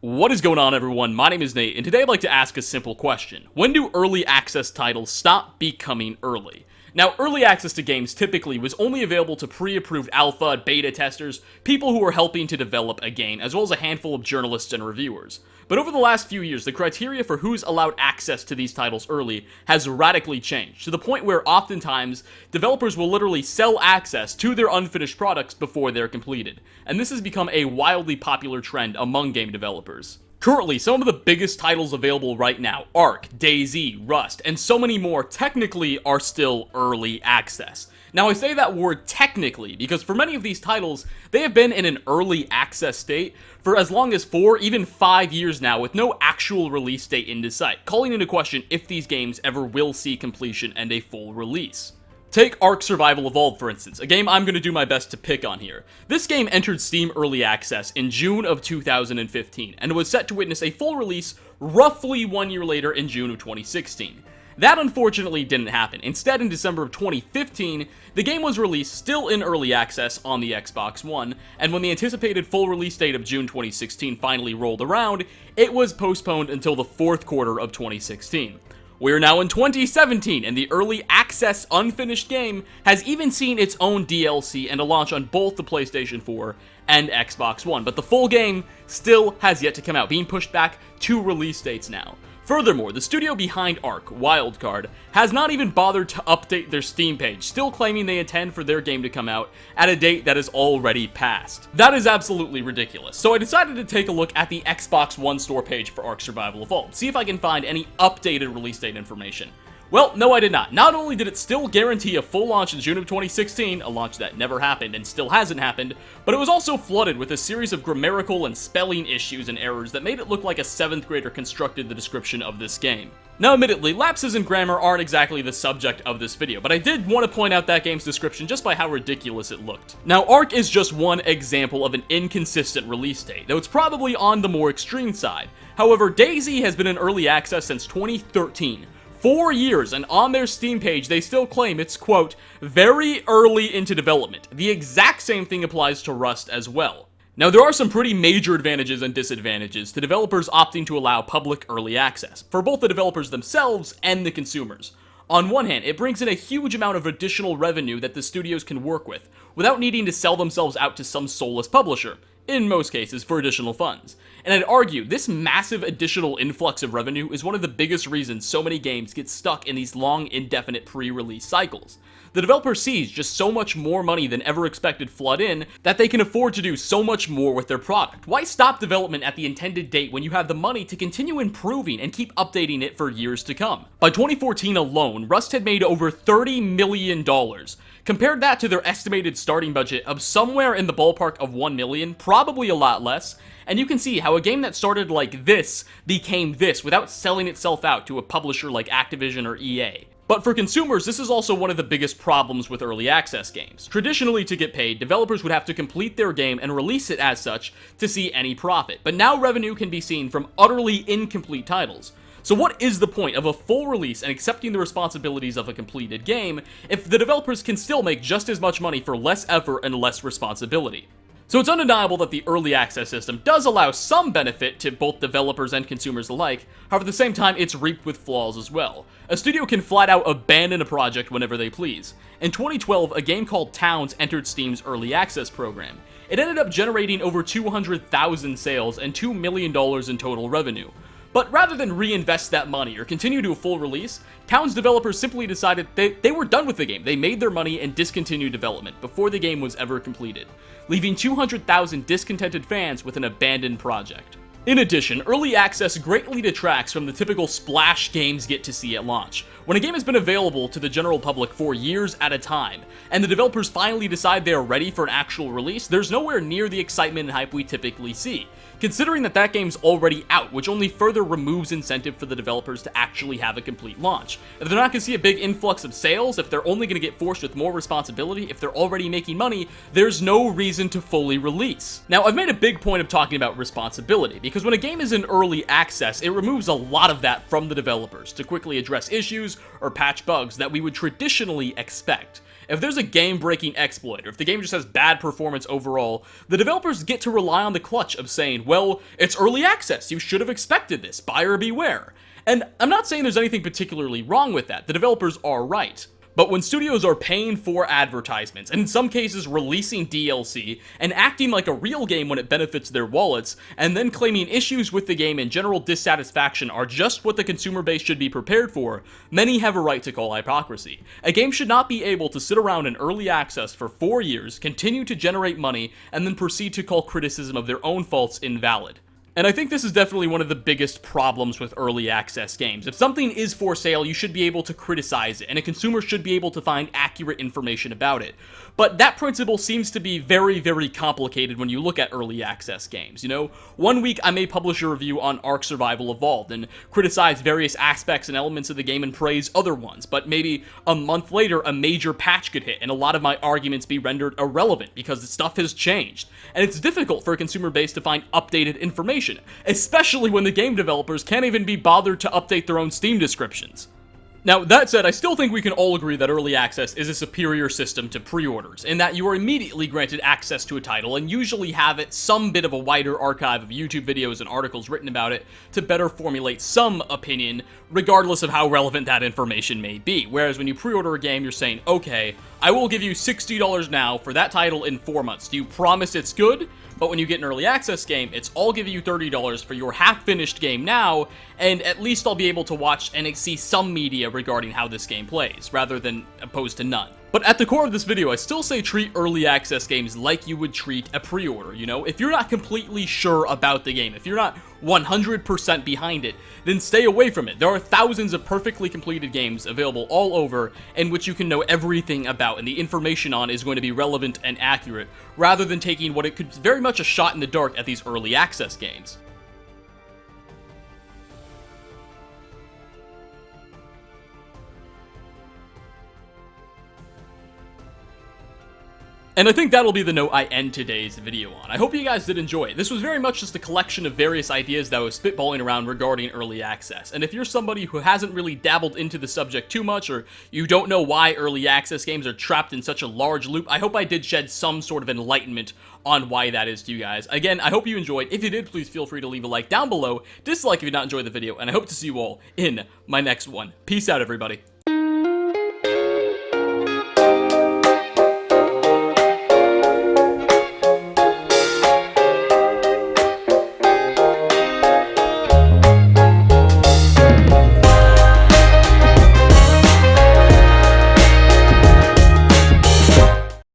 What is going on, everyone? My name is Nate, and today I'd like to ask a simple question. When do early access titles stop becoming early? Now, early access to games typically was only available to pre-approved alpha and beta testers, people who were helping to develop a game, as well as a handful of journalists and reviewers. But over the last few years, the criteria for who's allowed access to these titles early has radically changed, to the point where oftentimes, developers will literally sell access to their unfinished products before they're completed. And this has become a wildly popular trend among game developers. Currently, some of the biggest titles available right now, Ark, Dayz, Rust, and so many more, technically are still early access. Now, I say that word technically because for many of these titles, they have been in an early access state for as long as 4, even 5 years now, with no actual release date into sight, calling into question if these games ever will see completion and a full release. Take Ark Survival Evolved, for instance, a game I'm going to do my best to pick on here. This game entered Steam Early Access in June of 2015, and was set to witness a full release roughly 1 year later in June of 2016. That unfortunately didn't happen. Instead, in December of 2015, the game was released still in Early Access on the Xbox One, and when the anticipated full release date of June 2016 finally rolled around, it was postponed until the fourth quarter of 2016. We're now in 2017, and the early access unfinished game has even seen its own DLC and a launch on both the PlayStation 4 and Xbox One, but the full game still has yet to come out, being pushed back 2 release dates now. Furthermore, the studio behind Ark, Wildcard, has not even bothered to update their Steam page, still claiming they intend for their game to come out at a date that is already passed. That is absolutely ridiculous, so I decided to take a look at the Xbox One store page for Ark Survival Evolved, see if I can find any updated release date information. Well, no, I did not. Not only did it still guarantee a full launch in June of 2016, a launch that never happened and still hasn't happened, but it was also flooded with a series of grammatical and spelling issues and errors that made it look like a 7th grader constructed the description of this game. Now, admittedly, lapses in grammar aren't exactly the subject of this video, but I did want to point out that game's description just by how ridiculous it looked. Now, Ark is just one example of an inconsistent release date, though it's probably on the more extreme side. However, Dayz has been in early access since 2013. 4 years, and on their Steam page, they still claim it's, quote, very early into development. The exact same thing applies to Rust as well. Now, there are some pretty major advantages and disadvantages to developers opting to allow public early access, for both the developers themselves and the consumers. On one hand, it brings in a huge amount of additional revenue that the studios can work with, without needing to sell themselves out to some soulless publisher, in most cases for additional funds. And I'd argue this massive additional influx of revenue is one of the biggest reasons so many games get stuck in these long, indefinite pre-release cycles. The developer sees just so much more money than ever expected flood in that they can afford to do so much more with their product. Why stop development at the intended date when you have the money to continue improving and keep updating it for years to come? By 2014 alone, Rust had made over $30 million. Compared that to their estimated starting budget of somewhere in the ballpark of $1 million, probably a lot less, and you can see how a game that started like this became this without selling itself out to a publisher like Activision or EA. But for consumers, this is also one of the biggest problems with early access games. Traditionally, to get paid, developers would have to complete their game and release it as such to see any profit, but now revenue can be seen from utterly incomplete titles. So what is the point of a full release and accepting the responsibilities of a completed game if the developers can still make just as much money for less effort and less responsibility? So it's undeniable that the early access system does allow some benefit to both developers and consumers alike, however at the same time it's reaped with flaws as well. A studio can flat out abandon a project whenever they please. In 2012, a game called Towns entered Steam's early access program. It ended up generating over 200,000 sales and $2 million in total revenue. But rather than reinvest that money or continue to a full release, Towns developers simply decided they were done with the game. They made their money and discontinued development before the game was ever completed, leaving 200,000 discontented fans with an abandoned project. In addition, early access greatly detracts from the typical splash games get to see at launch. When a game has been available to the general public for years at a time, and the developers finally decide they are ready for an actual release, there's nowhere near the excitement and hype we typically see, considering that game's already out, which only further removes incentive for the developers to actually have a complete launch. If they're not going to see a big influx of sales, if they're only going to get forced with more responsibility, if they're already making money, there's no reason to fully release. Now, I've made a big point of talking about responsibility, because when a game is in early access, it removes a lot of that from the developers to quickly address issues or patch bugs that we would traditionally expect. If there's a game-breaking exploit, or if the game just has bad performance overall, the developers get to rely on the clutch of saying, well, it's early access, you should have expected this, buyer beware. And I'm not saying there's anything particularly wrong with that, the developers are right. But when studios are paying for advertisements, and in some cases releasing DLC, and acting like a real game when it benefits their wallets, and then claiming issues with the game and general dissatisfaction are just what the consumer base should be prepared for, many have a right to call hypocrisy. A game should not be able to sit around in early access for 4 years, continue to generate money, and then proceed to call criticism of their own faults invalid. And I think this is definitely one of the biggest problems with early access games. If something is for sale, you should be able to criticize it, and a consumer should be able to find accurate information about it. But that principle seems to be very, very complicated when you look at early access games, you know? One week I may publish a review on Ark Survival Evolved and criticize various aspects and elements of the game and praise other ones, but maybe a month later a major patch could hit and a lot of my arguments be rendered irrelevant because the stuff has changed. And it's difficult for a consumer base to find updated information, especially when the game developers can't even be bothered to update their own Steam descriptions. Now, that said, I still think we can all agree that early access is a superior system to pre-orders, in that you are immediately granted access to a title and usually have it some bit of a wider archive of YouTube videos and articles written about it to better formulate some opinion, regardless of how relevant that information may be. Whereas when you pre-order a game, you're saying, okay, I will give you $60 now for that title in 4 months. Do you promise it's good? But when you get an early access game, it's I'll give you $30 for your half-finished game now, and at least I'll be able to watch and see some media regarding how this game plays, rather than opposed to none. But at the core of this video, I still say treat early access games like you would treat a pre-order, you know? If you're not completely sure about the game, if you're not 100% behind it, then stay away from it. There are thousands of perfectly completed games available all over in which you can know everything about, and the information on is going to be relevant and accurate, rather than taking what it could very much a shot in the dark at these early access games. And I think that'll be the note I end today's video on. I hope you guys did enjoy it. This was very much just a collection of various ideas that I was spitballing around regarding early access. And if you're somebody who hasn't really dabbled into the subject too much, or you don't know why early access games are trapped in such a large loop, I hope I did shed some sort of enlightenment on why that is to you guys. Again, I hope you enjoyed. If you did, please feel free to leave a like down below, dislike if you did not enjoy the video, and I hope to see you all in my next one. Peace out, everybody.